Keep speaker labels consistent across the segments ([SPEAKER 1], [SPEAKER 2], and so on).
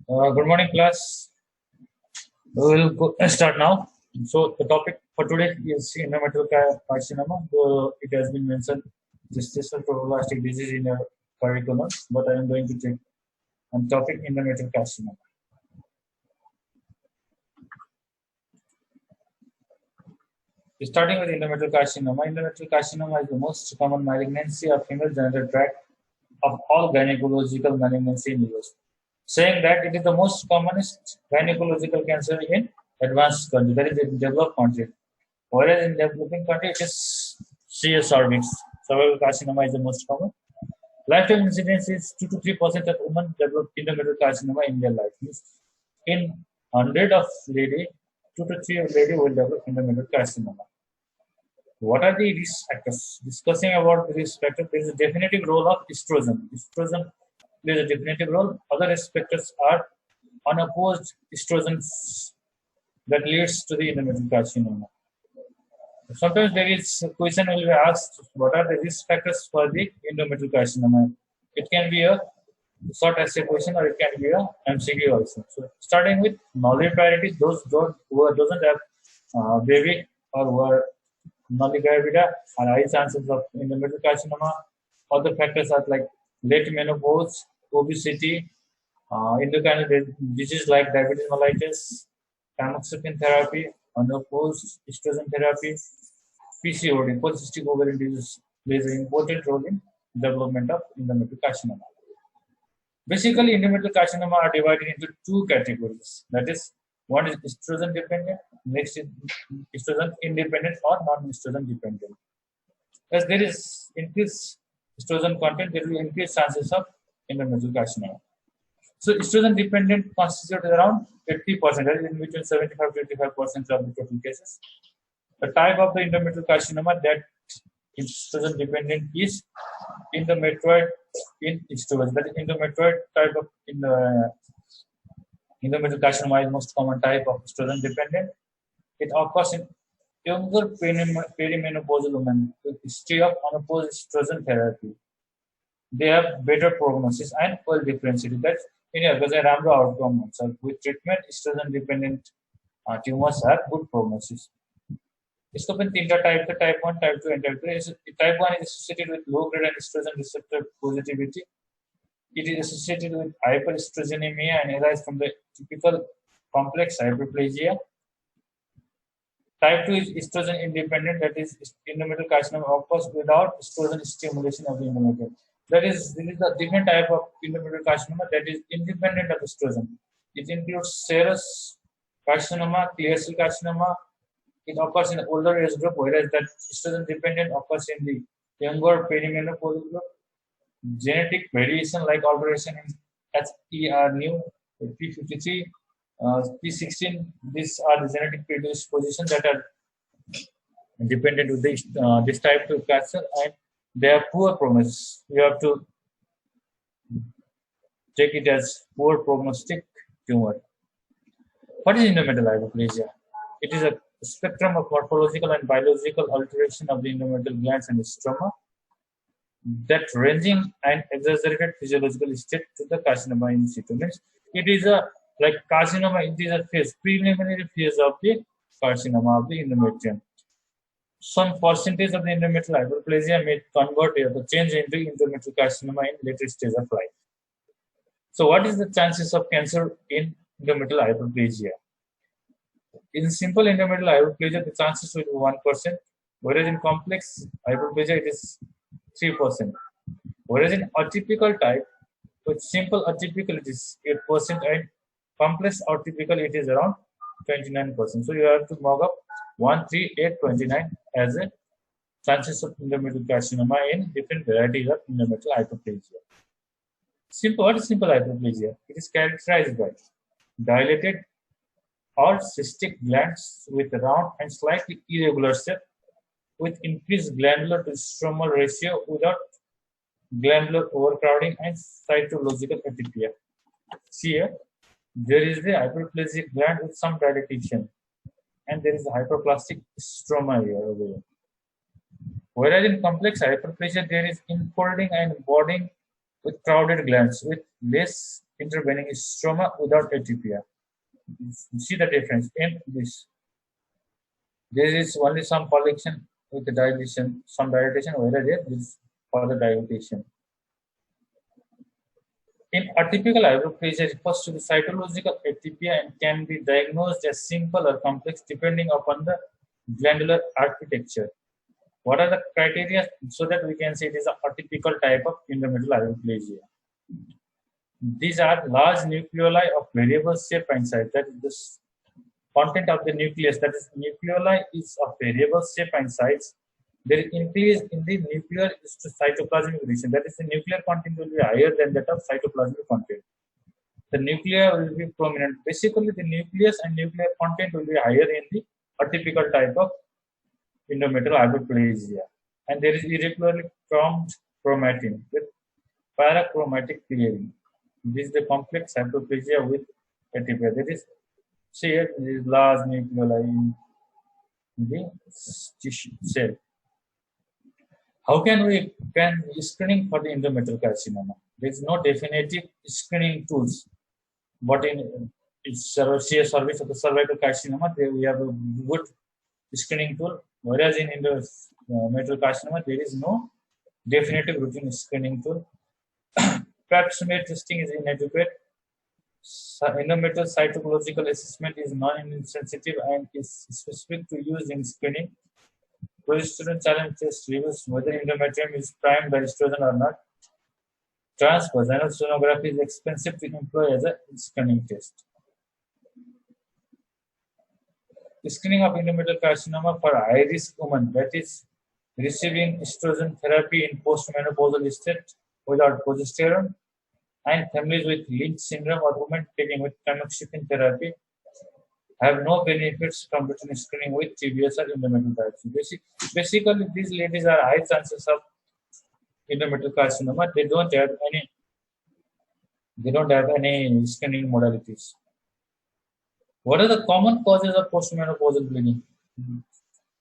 [SPEAKER 1] Good morning, class. Start now. So the topic for today is endometrial carcinoma. Though it has been mentioned gestational trophoblastic disease in your curriculum, but I am going to take on topic endometrial carcinoma. Starting with endometrial carcinoma is the most common malignancy of female genital tract of all gynecological malignancy in the US, saying that it is the most commonest gynecological cancer in advanced country, that is in developed country. Whereas in developing country, it is CS cervix. Cervical carcinoma is the most common. Lifetime incidence is 2 to 3% of women develop endometrial carcinoma in their life. In 100 of lady, 2 to 3 of lady will develop endometrial carcinoma. What are the risk factors? Discussing about the risk factors, there is a definitive role of estrogen. Estrogen plays a definitive role. Other risk factors are unopposed estrogens that leads to the endometrial carcinoma. Sometimes there is a question will be asked, what are the risk factors for the endometrial carcinoma? It can be a short essay question or it can be a MCQ also. So starting with nulliparity, those who doesn't have baby or who are nullipavida are high chances of endometrial carcinoma. Other factors are like late menopause, obesity, endocrine disease like diabetes mellitus, tamoxifen therapy, unopposed estrogen therapy, PCOD, polycystic ovarian disease plays an important role in development of endometrial carcinoma. Basically, endometrial carcinoma are divided into two categories. That is, one is estrogen dependent, next is estrogen independent or non-estrogen dependent. As there is increased estrogen content, there will be increased chances of endometrial carcinoma. So estrogen dependent constitutes around 80%, that is in between 75 to 85% of the total cases. The type of the endometrial carcinoma that is estrogen dependent is endometrioid in estrogen. That is endometrioid type of endometrial carcinoma is most common type of estrogen dependent. It occurs in younger perimenopausal women with history of unopposed estrogen therapy. They have better prognosis and well differentiated. That's because a राम्रो outcome हुन्छ. With treatment, estrogen dependent tumors have good prognosis. इसको पनि तीनटा type छ, type 1, type 2 and type 3. Type 1 is associated with low grade estrogen receptor positivity. It is associated with hyperestrogenemia and arises from the typical complex hyperplasia. Type 2 is estrogen independent, that is endometrial carcinoma occurs without estrogen stimulation of the endometrium. This is a different type of endometrial carcinoma that is independent of estrogen. It includes serous carcinoma, clear cell carcinoma. It occurs in the older age group, whereas that estrogen dependent occurs in the younger perimenopausal group. Genetic variation like alteration in HER new, P53, P16, these are the genetic predispositions that are dependent with this type of cancer, and they have poor prognosis. You have to take it as poor prognostic tumor. What is endometrial hyperplasia? It is a spectrum of morphological and biological alteration of the endometrial glands and stroma that ranging and exaggerated physiological state to the carcinoma in situ. Means it is a like carcinoma, it is a phase, preliminary phase of the carcinoma of the endometrium. Some percentage of the endometrial hyperplasia may convert or change into endometrial carcinoma in later stage of life. So what is the chances of cancer in endometrial hyperplasia? In simple endometrial hyperplasia, the chances will be 1%, whereas in complex hyperplasia, it is 3%. Whereas in atypical type, with simple atypical, it is 8%, and complex atypical, it is around 29%. So you have to mark up 1, 3, 8, 29 as a chances of endometrial carcinoma in different varieties of endometrial hyperplasia. What is simple hyperplasia? It is characterized by dilated or cystic glands with round and slightly irregular shape, with increased glandular to stromal ratio without glandular overcrowding and cytological atypia. See here, there is the hyperplasic gland with some dilation, and there is a hyperplastic stroma here over here. Whereas in complex hyperplasia, there is infolding and budding with crowded glands with less intervening stroma without atypia. You see the difference in this. There is only some collection with the dilatation, some dilatation, whereas there is further dilatation. In atypical hyperplasia refers to the cytological atypia and can be diagnosed as simple or complex depending upon the glandular architecture. What are the criteria so that we can say it is an atypical type of endometrial hyperplasia? These are large nucleoli of variable shape and size. That is the content of the nucleus. That is, nucleoli is of variable shape and size. There is increase in the nuclear cytoplasmic region. That is, the nuclear content will be higher than that of cytoplasmic content. The nucleus will be prominent. Basically, the nucleus and nuclear content will be higher in the atypical type of endometrial hyperplasia. And there is irregularly formed chromatin with parachromatic clearing. This is the complex hyperplasia with atypia. That is, shared is large nucleoli in the tissue cell. How can we screening for the endometrial carcinoma? There is no definitive screening tools, but in CS service of the cervical carcinoma, there we have a good screening tool. Whereas in endometrial carcinoma, there is no definitive routine screening tool. Pap smear testing is inadequate. Endometrial cytological assessment is non-insensitive and is specific to use in screening. Progesterone challenge test reveals whether endometrium is primed by estrogen or not. Transvaginal sonography is expensive to employ as a screening test. The screening of endometrial carcinoma for high-risk women, that is, receiving estrogen therapy in postmenopausal state without progesterone, and families with Lynch syndrome or women taking with tamoxifen therapy, have no benefits from routine screening with TBS or endometrial biopsy. Basically, these ladies are high chances of endometrial carcinoma. They don't have any screening modalities. What are the common causes of postmenopausal bleeding?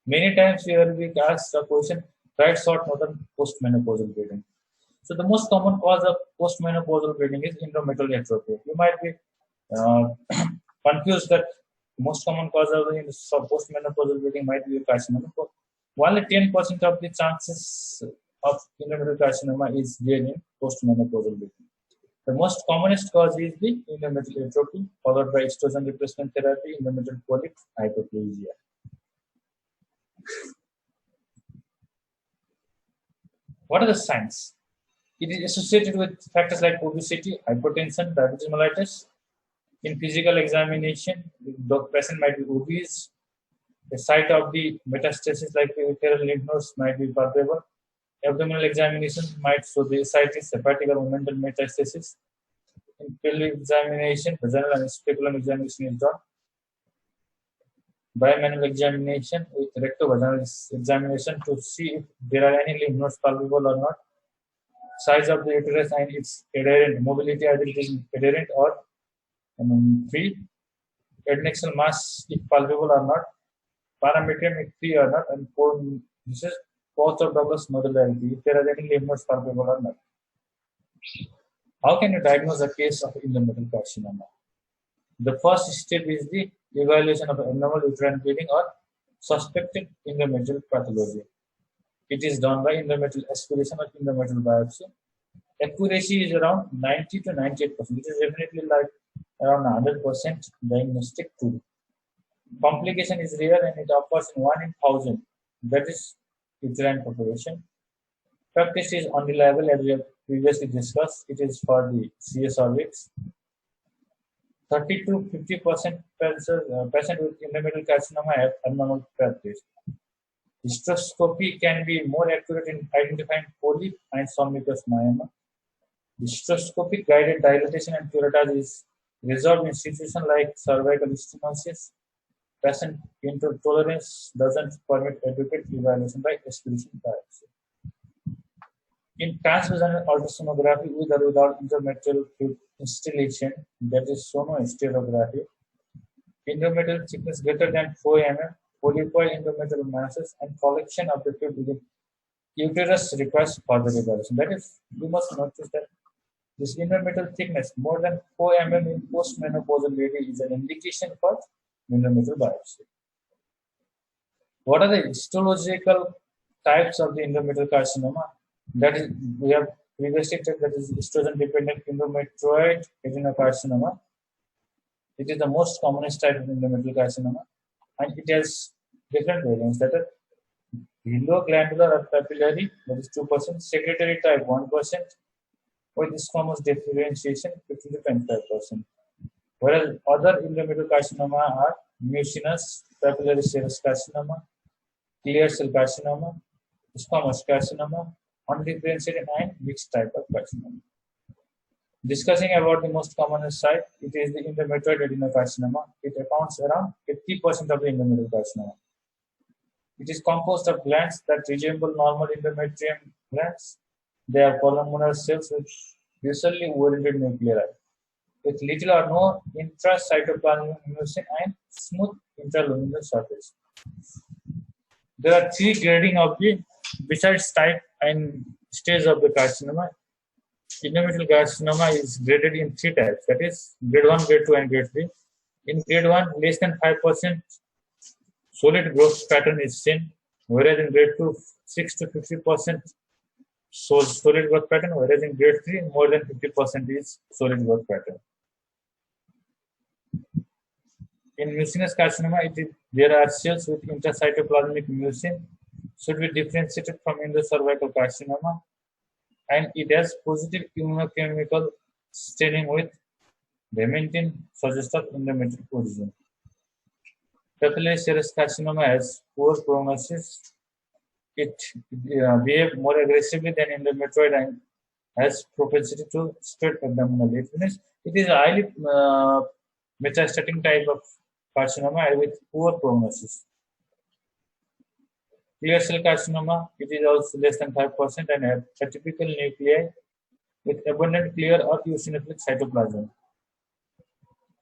[SPEAKER 1] Many times we will be asked the question, right short modern postmenopausal bleeding. So the most common cause of postmenopausal bleeding is endometrial atrophy. You might be confused that most common cause of postmenopausal bleeding might be carcinoma. Only 10% of the chances of endometrial carcinoma is there in postmenopausal bleeding. The most commonest cause is the endometrial atrophy, followed by estrogen replacement therapy, endometrial polyp, hyperplasia. What are the signs? It is associated with factors like obesity, hypertension, diabetes mellitus. In physical examination, the patient might be obese. The site of the metastasis, like peripheral lymph nodes, might be palpable. Abdominal examination might show the ascites, hepatic or momental metastasis. In pelvic examination, vaginal and speculum examination is done. Bimanual examination with rectovaginal examination to see if there are any lymph nodes palpable or not. Size of the uterus and its adherent mobility, either it is adherent or free. Adnexal mass, if palpable or not. Parametrium, if free or not. And this is Couch of Douglas nodularity, if there are any lymph nodes palpable or not. How can you diagnose a case of endometrial carcinoma? The first step is the evaluation of abnormal uterine bleeding or suspected endometrial pathology. It is done by endometrial aspiration or endometrial biopsy. Accuracy is around 90 to 98%. It is definitely like around 100% diagnostic tool. Complication is rare and it occurs in 1 in 1,000. That is uterine population. Pap test is unreliable as we have previously discussed. It is for the CS cervix. 30 to 50% patient with endometrial carcinoma have abnormal Pap test. Hysteroscopy can be more accurate in identifying polyp and submucous myoma. Hysteroscopic guided dilatation and curettage is resolved in situations like cervical stenosis. Patient intolerance doesn't permit adequate evaluation by aspiration biopsy. In transvaginal ultrasonography with or without endometrial tube installation, that is sonohysterography, endometrial thickness greater than 4 mm, polypoid endometrial masses, and collection of the tube within uterus requires further evaluation. That is, you must notice that This endometrial thickness more than 4 mm in postmenopausal lady is an indication for endometrial biopsy. What are the histological types of the endometrial carcinoma? That is, we have previously checked that is estrogen-dependent endometrioid adenocarcinoma. It is the most commonest type of endometrial carcinoma, and it has different variants that are glandular or papillary, that is 2%, secretory type 1%, with squamous differentiation 15 to 25%. Whereas other endometrial carcinoma are mucinous, papillary serous carcinoma, clear cell carcinoma, squamous carcinoma, undifferentiated and mixed type of carcinoma. Discussing about the most common site, it is the endometrioid adenocarcinoma. It accounts around 80% of the endometrial carcinoma. It is composed of glands that resemble normal endometrium glands. They are columnar cells with usually oriented nuclei, with little or no intracytoplasmic mucin and smooth intraluminal surface. There are three grading of the besides type and stage of the carcinoma. Endometrial carcinoma is graded in three types, that is grade 1, grade 2 and grade 3. In grade 1, less than 5% solid growth pattern is seen, whereas in grade 2, 6 to 50% solid growth pattern, whereas in grade 3, more than 50% is solid growth pattern. In mucinous carcinoma, there are cells with intracytoplasmic mucin, should be differentiated from endocervical carcinoma, and it has positive immunochemical staining with vermintine, suggestive endometrial origin. Papillary serous carcinoma has poor prognosis. It behaves more aggressively than endometrioid and has propensity to spread abdominally. It is a highly metastatic type of carcinoma with poor prognosis. Clear cell carcinoma, it is also less than 5% and have atypical nuclei with abundant clear or eosinophilic cytoplasm.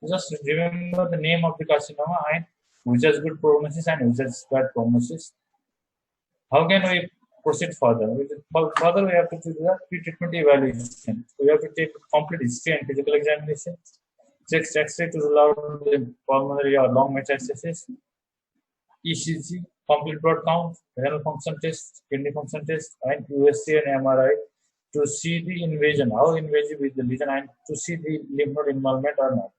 [SPEAKER 1] Just remember the name of the carcinoma and which has good prognosis and which has bad prognosis. How can we proceed further? Further, we have to do the pre-treatment evaluation. We have to take complete history and physical examination, check X-ray to rule out the pulmonary or lung metastasis, ECG, complete blood count, renal function test, kidney function test, and USC and MRI to see the invasion, how invasive is the lesion, and to see the lymph node involvement or not.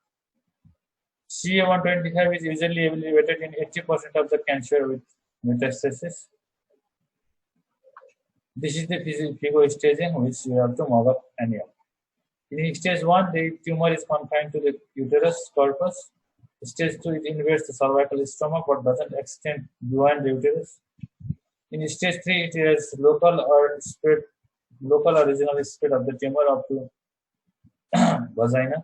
[SPEAKER 1] CA-125 is usually evaluated in 80% of the cancer with metastasis. This is the FIGO staging which you have to mop up annually. In stage 1, the tumor is confined to the uterus corpus. Stage 2, it invades the cervical stomach but doesn't extend beyond the uterus. In stage 3, it has local or regional spread of the tumor up to vagina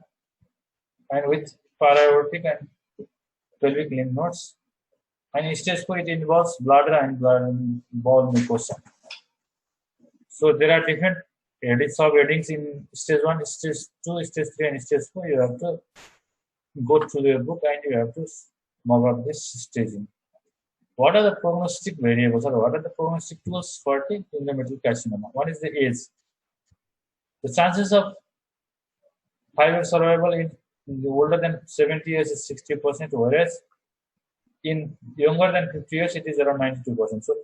[SPEAKER 1] and with para-aortic and pelvic lymph nodes. And in stage 4, it involves bladder and bowel mucosa. So there are different subheadings in stage 1, stage 2, stage 3, and stage 4. You have to go through the book and you have to mop up this staging. What are the prognostic variables or what are the prognostic tools for the endometrial carcinoma? One is the age. The chances of 5-year survival in older than 70 years is 60%, whereas in younger than 50 years it is around 92%. So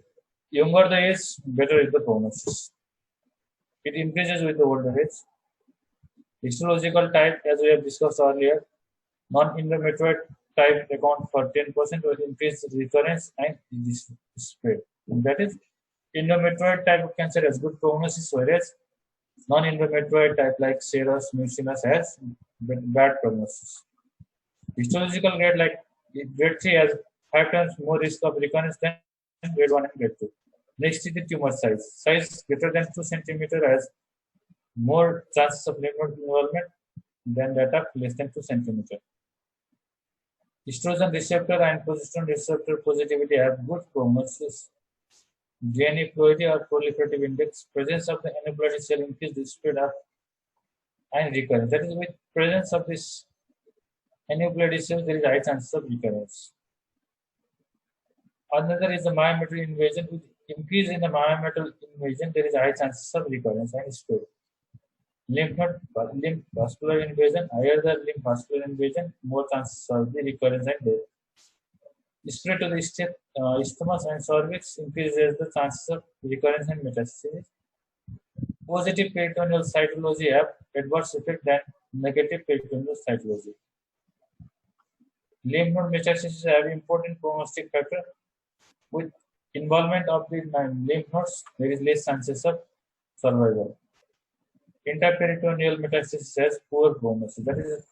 [SPEAKER 1] younger the age, better is the prognosis. It increases with the older age. Histological type, as we have discussed earlier, non-endometrioid type account for 10% with increased recurrence and disease spread. And that is, endometrioid type of cancer has good prognosis, whereas non-endometrioid type like serous, mucinous has bad prognosis. Histological grade like grade 3 has 5 times more risk of recurrence than grade 1 and grade 2. Next is the tumor size. Size greater than 2 cm has more chances of lymph node involvement than that of less than 2 cm. Estrogen receptor and progesterone receptor positivity have good prognosis. DNA fluidity or proliferative index, presence of the aneuploidy cell increase the spread of and recurrence. That is, with presence of this aneuploidy cell, there is high chances of recurrence. Another is the myometrial invasion. With increase in the myometrial invasion, there is high chances of recurrence and spread. Lymph vascular invasion, higher the lymph vascular invasion, more chances of the recurrence and death. Spread to the isthmus and cervix increases the chances of recurrence and metastasis. Positive peritoneal cytology have adverse effect than negative peritoneal cytology. Lymph node metastasis have important prognostic factor. With involvement of the lymph nodes, there is less chances of survival. Intraperitoneal metastasis has poor prognosis. That is,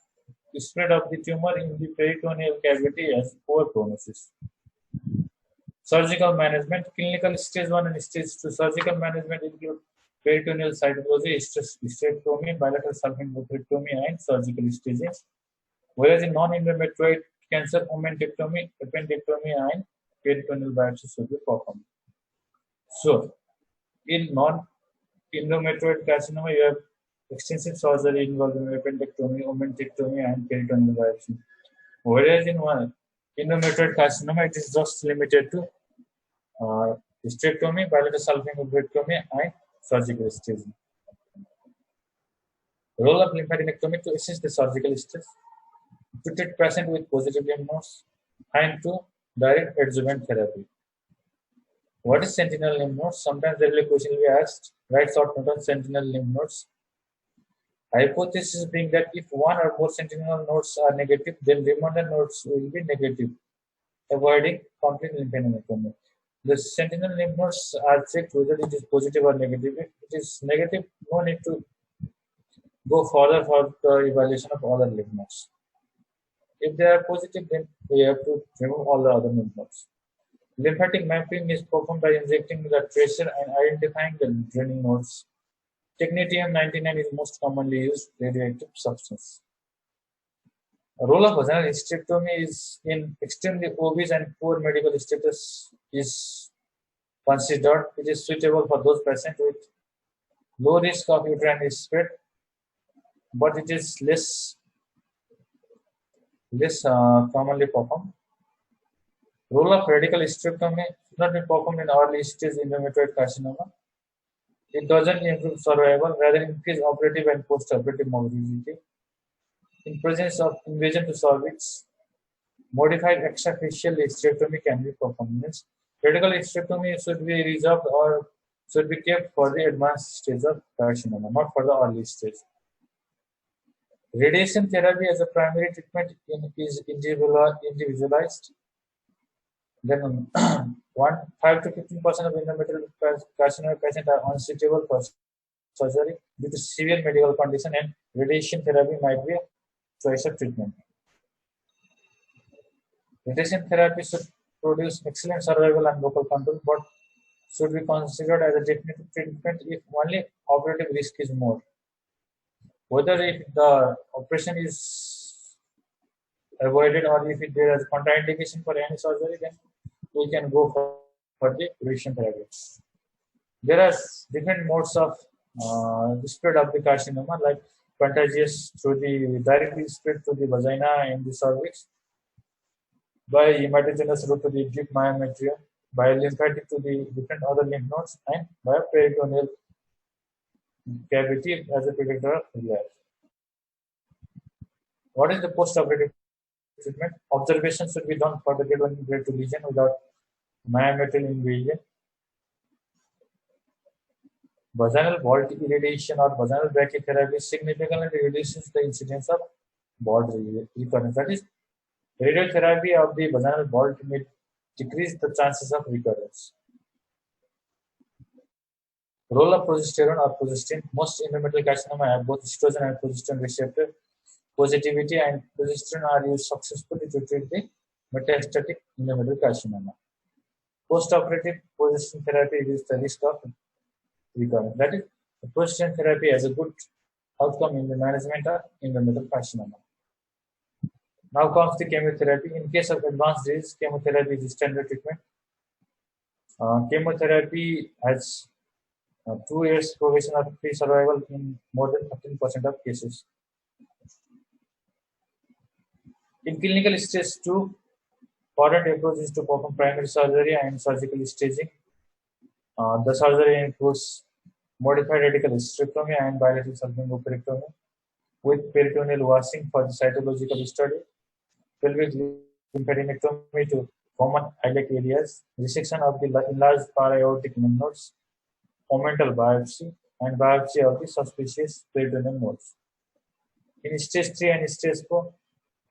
[SPEAKER 1] the spread of the tumor in the peritoneal cavity has poor prognosis. Surgical management, clinical stage 1 and stage 2. Surgical management include peritoneal cytology, hysterectomy, bilateral salpingectomy, and surgical staging. Whereas in non-endometrioid cancer, omentectomy, appendectomy, and peritoneal biopsy should be performed. So, in non-endometrioid carcinoma, you have extensive surgery involving appendectomy, omentectomy, and peritoneal biopsy. Whereas in one endometrioid carcinoma, it is just limited to hysterectomy, bilateral salpingectomy, and surgical staging. Role of lymphadenectomy to assist the surgical stage, to treat patient with positive lymph nodes, and to direct adjuvant therapy. What is sentinel lymph nodes? Sometimes there will be a question will be asked. Write short note on sentinel lymph nodes. Hypothesis being that if one or more sentinel nodes are negative, then remainder nodes will be negative, avoiding complete lymphadenectomy. The sentinel lymph nodes are checked whether it is positive or negative. If it is negative, no need to go further for the evaluation of other lymph nodes. If they are positive, then we have to remove all the other lymph nodes. Lymphatic mapping is performed by injecting the tracer and identifying the draining nodes. Technetium-99 is most commonly used radioactive substance. The role of vaginal hysterectomy is in extremely obese and poor medical status is considered. It is suitable for those patients with low risk of uterine spread, but it is less commonly performed. Role of radical hysterectomy should not be performed in early stage endometrioid carcinoma. It doesn't improve survival, rather increase operative and post-operative morbidity. In presence of invasion to cervix, modified extrafacial hysterectomy can be performed. Means radical hysterectomy should be reserved or should be kept for the advanced stage of carcinoma, not for the early stage. Radiation therapy as a primary treatment is individualized. Then 5 to 15% of endometrial carcinoma patients are unsuitable for surgery due to severe medical condition, and radiation therapy might be a choice of treatment. Radiation therapy should produce excellent survival and local control, but should be considered as a definitive treatment if only operative risk is more. Whether if the operation is avoided or if there is contraindication for any surgery, then we can go for the radiation therapy. There are different modes of spread of the carcinoma, like contagious through the directly spread to the vagina and the cervix, by hematogenous route to the deep myometrium, by lymphatic to the different other lymph nodes, and by peritoneal cavity as a predictor of relapse. What is the post-operative treatment? Observation should be done for the grade 1 and grade 2 lesion without myometrial invasion. Vaginal vault irradiation or vaginal brachytherapy significantly reduces the incidence of vault recurrence. That is, radiotherapy of the vaginal vault may decrease the chances of recurrence. Role of progesterone or progestin. Most endometrial carcinoma have both estrogen and progesterone receptor positivity, and progesterone are used successfully to treat the metastatic endometrial carcinoma. Post-operative progestin therapy reduces the risk of recurrence. That is, the progestin therapy has a good outcome in the management of endometrial carcinoma. Now comes the chemotherapy. In case of advanced disease, chemotherapy is the standard treatment. Chemotherapy has 2 years probation of free survival in more than 15% of cases. In clinical stage 2, current approach is to perform primary surgery and surgical staging. The surgery includes modified radical hysterectomy and bilateral salpingoperectomy with peritoneal washing for the cytological study, pelvic lymphadenectomy to common iliac areas, resection of the enlarged para-aortic lymph nodes, omental biopsy, and biopsy of the suspicious peritoneal nodes. In stage 3 and stage 4,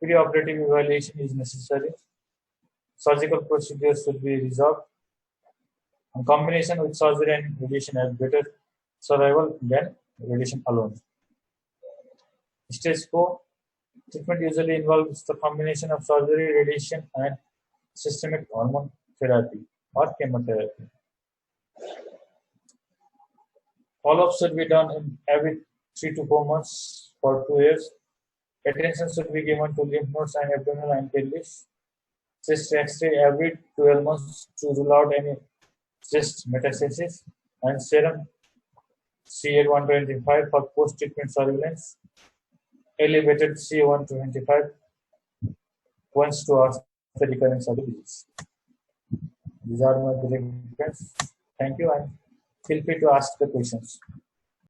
[SPEAKER 1] preoperative evaluation is necessary. Surgical procedures should be resolved. In combination with surgery and radiation has better survival than radiation alone. Stage 4, treatment usually involves the combination of surgery, radiation, and systemic hormone therapy or chemotherapy. Follow-up should be done in every 3 to 4 months for 2 years. Attention should be given to lymph nodes and abdominal and pelvis. Chest X-ray every 12 months to rule out any chest metastasis, and serum CA-125 for post-treatment surveillance. Elevated CA-125 once to ask the recurrence of the disease. These are my direct reference. Thank you, and feel free to ask the questions.